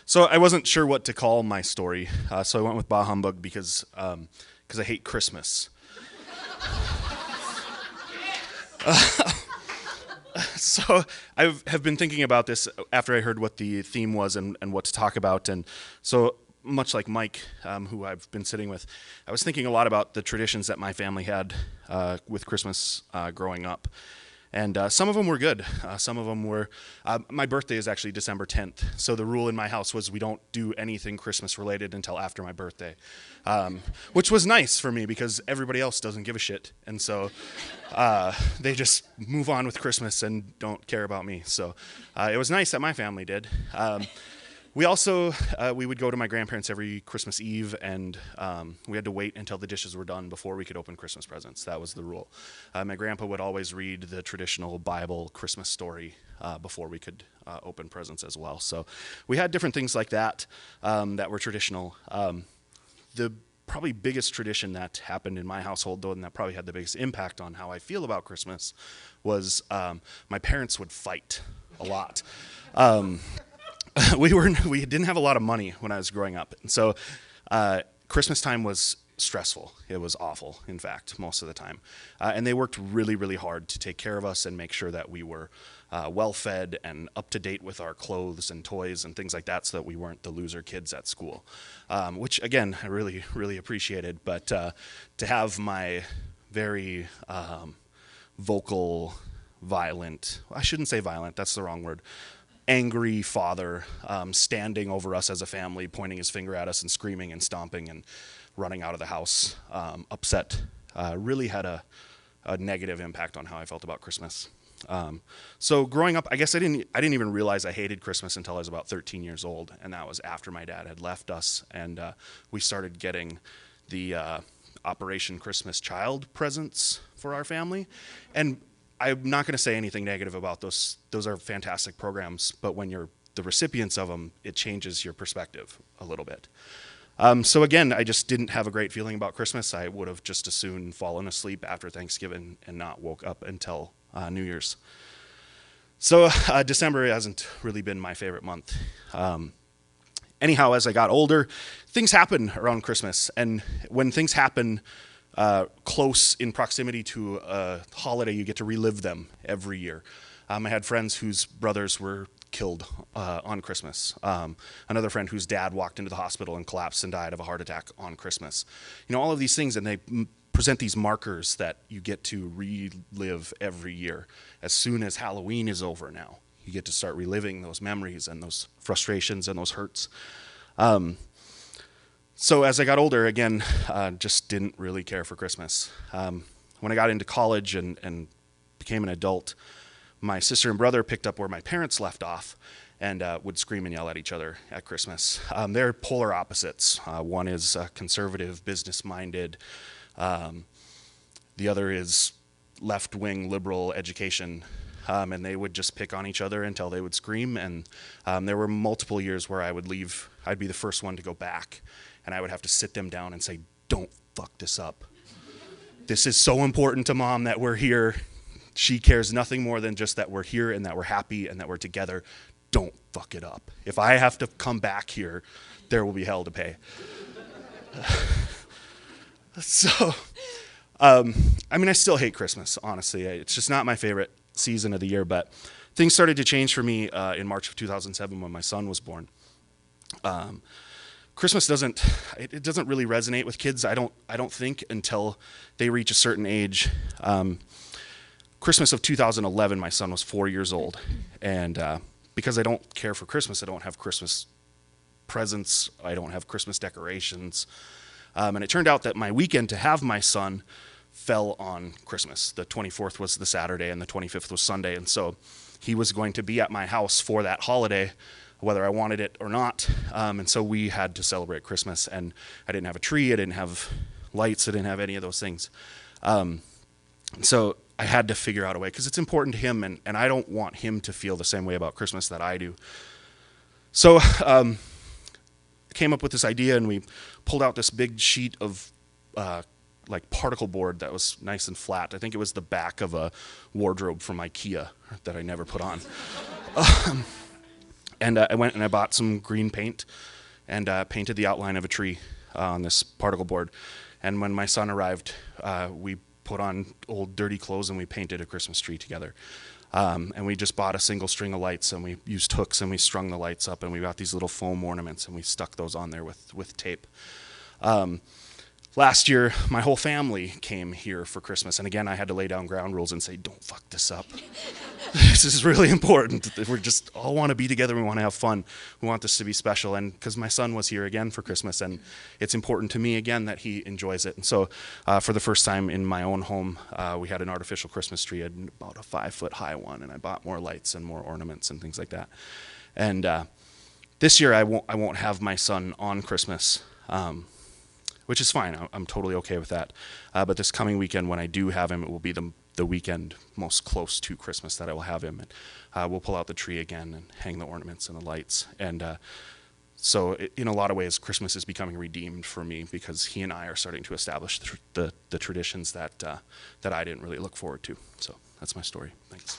So I wasn't sure what to call my story, so I went with Bah Humbug because I hate Christmas. So I have been thinking about this after I heard what the theme was and what to talk about, and so much like Mike, who I've been sitting with, I was thinking a lot about the traditions that my family had with Christmas growing up. And some of them were good. Some of them were. My birthday is actually December 10th, so the rule in my house was we don't do anything Christmas related until after my birthday, which was nice for me because everybody else doesn't give a shit, and so they just move on with Christmas and don't care about me. So it was nice that my family did. We also, we would go to my grandparents every Christmas Eve, and we had to wait until the dishes were done before we could open Christmas presents. That was the rule. My grandpa would always read the traditional Bible Christmas story before we could open presents as well. So we had different things like that that were traditional. The probably biggest tradition that happened in my household, though, and that probably had the biggest impact on how I feel about Christmas, was my parents would fight a lot. We didn't have a lot of money when I was growing up, and so Christmas time was stressful. It was awful, in fact, most of the time. And they worked really, really hard to take care of us and make sure that we were well-fed and up to date with our clothes and toys and things like that, so that we weren't the loser kids at school, which, again, I really, really appreciated. But to have my very vocal, violent, I shouldn't say violent, that's the wrong word, angry father standing over us as a family, pointing his finger at us and screaming and stomping and running out of the house, upset, really had a negative impact on how I felt about Christmas. So growing up, I guess I didn't even realize I hated Christmas until I was about 13 years old, and that was after my dad had left us, and we started getting the Operation Christmas Child presents for our family. And I'm not going to say anything negative about those. Those are fantastic programs, but when you're the recipients of them, it changes your perspective a little bit. So again, I just didn't have a great feeling about Christmas. I would have just as soon fallen asleep after Thanksgiving and not woke up until New Year's. So December hasn't really been my favorite month. Anyhow, as I got older, things happen around Christmas, and when things happen close in proximity to a holiday, you get to relive them every year. I had friends whose brothers were killed on Christmas. Another friend whose dad walked into the hospital and collapsed and died of a heart attack on Christmas. You know, all of these things, and they present these markers that you get to relive every year. As soon as Halloween is over now, you get to start reliving those memories and those frustrations and those hurts. So as I got older, again, just didn't really care for Christmas. When I got into college and became an adult, my sister and brother picked up where my parents left off and would scream and yell at each other at Christmas. They're polar opposites. One is conservative, business-minded. The other is left-wing, liberal education. And they would just pick on each other until they would scream. And there were multiple years where I would leave. I'd be the first one to go back. And I would have to sit them down and say, "Don't fuck this up. This is so important to Mom that we're here. She cares nothing more than just that we're here and that we're happy and that we're together. Don't fuck it up. If I have to come back here, there will be hell to pay." So, I mean, I still hate Christmas, honestly. It's just not my favorite season of the year, but things started to change for me in March of 2007 when my son was born. Christmas doesn't really resonate with kids, I don't think, until they reach a certain age. Christmas of 2011, my son was 4 years old, and because I don't care for Christmas, I don't have Christmas presents, I don't have Christmas decorations, and it turned out that my weekend to have my son fell on Christmas. The 24th was the Saturday, and the 25th was Sunday, and so he was going to be at my house for that holiday, whether I wanted it or not, and so we had to celebrate Christmas, and I didn't have a tree, I didn't have lights, I didn't have any of those things. So I had to figure out a way, because it's important to him, and I don't want him to feel the same way about Christmas that I do. So I came up with this idea, and we pulled out this big sheet of like particle board that was nice and flat. I think it was the back of a wardrobe from IKEA that I never put on. And I went and I bought some green paint and painted the outline of a tree on this particle board. And when my son arrived, we put on old dirty clothes and we painted a Christmas tree together. And we just bought a single string of lights, and we used hooks and we strung the lights up, and we got these little foam ornaments and we stuck those on there with tape. Last year, my whole family came here for Christmas, and again, I had to lay down ground rules and say, don't fuck this up. This is really important. We just all want to be together. We want to have fun. We want this to be special, and because my son was here again for Christmas, and it's important to me again that he enjoys it. And so for the first time in my own home, we had an artificial Christmas tree, about a 5-foot high one, and I bought more lights and more ornaments and things like that. And this year, I won't have my son on Christmas, which is fine. I'm totally okay with that. But this coming weekend, when I do have him, it will be the weekend most close to Christmas that I will have him. And we'll pull out the tree again and hang the ornaments and the lights. And so in a lot of ways, Christmas is becoming redeemed for me because he and I are starting to establish the traditions that I didn't really look forward to. So that's my story. Thanks.